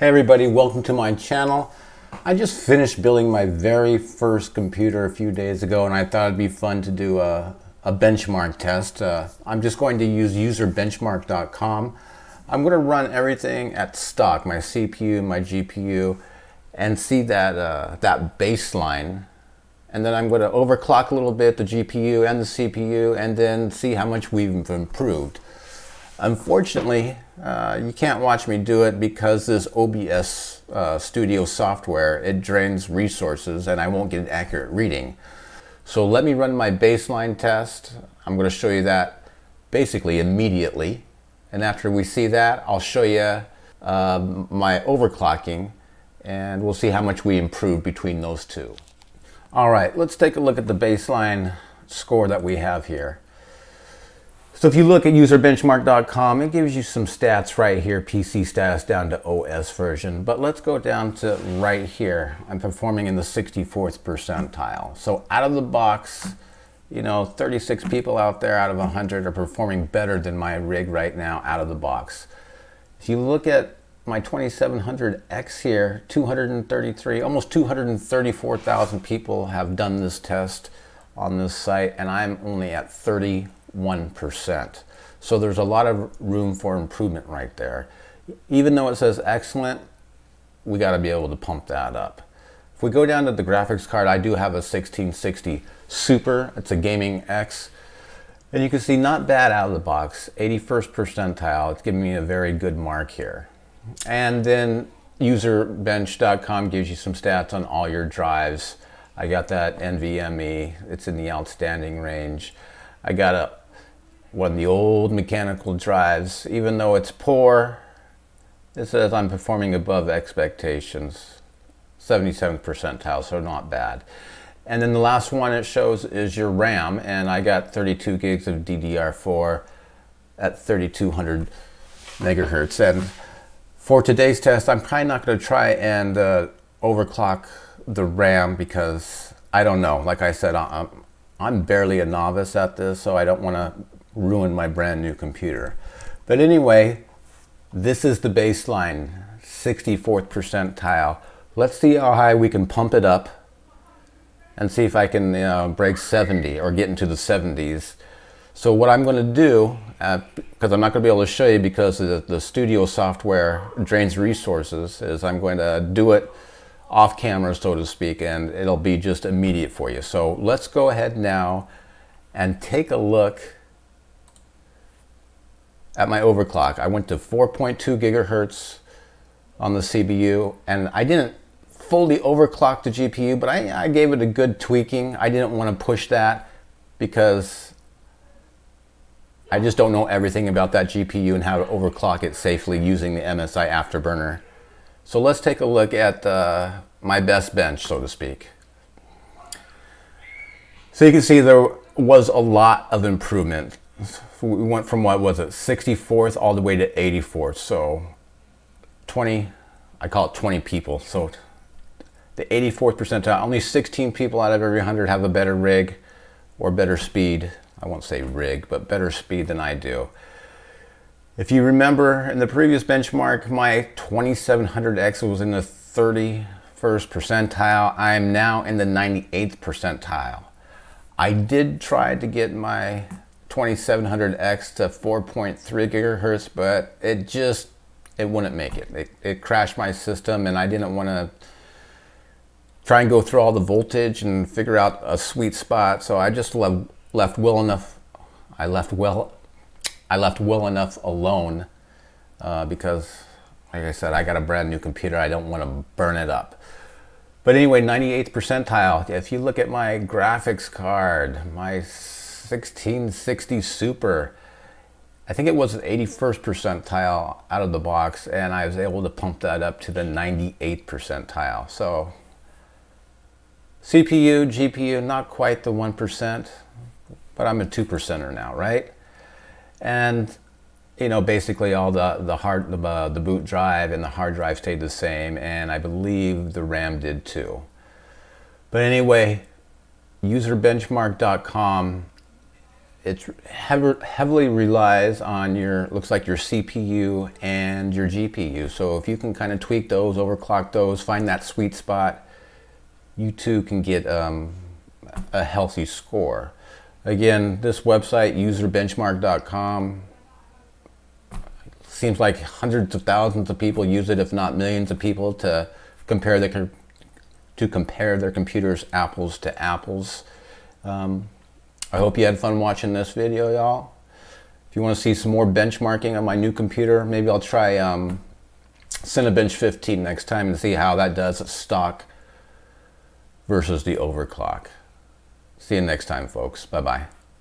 Hey everybody, welcome to my channel. I just finished building my very first computer a few days ago, and I thought it'd be fun to do a benchmark test. I'm just going to use userbenchmark.com. I'm going to run everything at stock, my CPU, my GPU, and see that baseline. And then I'm going to overclock a little bit the GPU and the CPU, and then see how much we've improved. Unfortunately, you can't watch me do it because this OBS Studio software, it drains resources and I won't get an accurate reading. So let me run my baseline test. I'm going to show you that basically immediately. And after we see that, I'll show you my overclocking, and we'll see how much we improved between those two. All right, let's take a look at the baseline score that we have here. So if you look at userbenchmark.com, it gives you some stats right here, PC status down to OS version. But let's go down to right here. I'm performing in the 64th percentile. So out of the box, 36 people out there out of 100 are performing better than my rig right now out of the box. If you look at my 2700X here, 233, almost 234,000 people have done this test on this site, and I'm only at 31%. So there's a lot of room for improvement right there. Even though it says excellent, we got to be able to pump that up. If we go down to the graphics card, I do have a 1660 Super. It's a Gaming X. And you can see not bad out of the box, 81st percentile. It's giving me a very good mark here. And then userbench.com gives you some stats on all your drives. I got that NVMe. It's in the outstanding range. I got one of the old mechanical drives. Even though it's poor, it says I'm performing above expectations. 77th percentile, so not bad. And then the last one it shows is your RAM, and I got 32 gigs of DDR4 at 3200 megahertz. And for today's test, I'm probably not going to try and overclock the RAM because I don't know. Like I said, I'm barely a novice at this, so I don't want to ruin my brand new computer. But anyway, this is the baseline, 64th percentile. Let's see how high we can pump it up and see if I can break 70 or get into the 70s. So what I'm going to do, because I'm not going to be able to show you because the studio software drains resources, is I'm going to do it off camera, so to speak, and it'll be just immediate for you. So let's go ahead now and take a look at my overclock. I went to 4.2 gigahertz on the CPU, and I didn't fully overclock the GPU, but I gave it a good tweaking. I didn't want to push that because I just don't know everything about that GPU and how to overclock it safely using the MSI Afterburner. So let's take a look at my best bench, so to speak. So you can see there was a lot of improvement. We went from, what was it, 64th all the way to 84th. So 20, I call it 20 people. So the 84th percentile, only 16 people out of every 100 have a better rig or better speed. I won't say rig, but better speed than I do. If you remember in the previous benchmark, my 2700X was in the 31st percentile. I'm now in the 98th percentile. I did try to get my 2700X to 4.3 gigahertz, but it wouldn't make it. It crashed my system, and I didn't want to try and go through all the voltage and figure out a sweet spot. So I just left well enough alone because, like I said, I got a brand new computer. I don't want to burn it up. But anyway, 98th percentile. If you look at my graphics card, my 1660 Super, I think it was 81st percentile out of the box, and I was able to pump that up to the 98th percentile. So CPU, GPU, not quite the 1%, but I'm a 2%er now, right? And basically all the boot drive and the hard drive stayed the same, and I believe the RAM did too. But anyway, userbenchmark.com it heavily relies on looks like your CPU and your GPU. So if you can kind of tweak those, overclock those, find that sweet spot, you too can get a healthy score. Again, this website, userbenchmark.com, seems like hundreds of thousands of people use it, if not millions of people, to compare their computers apples to apples. I hope you had fun watching this video, y'all. If you want to see some more benchmarking on my new computer, maybe I'll try Cinebench 15 next time and see how that does at stock versus the overclock. See you next time, folks. Bye-bye.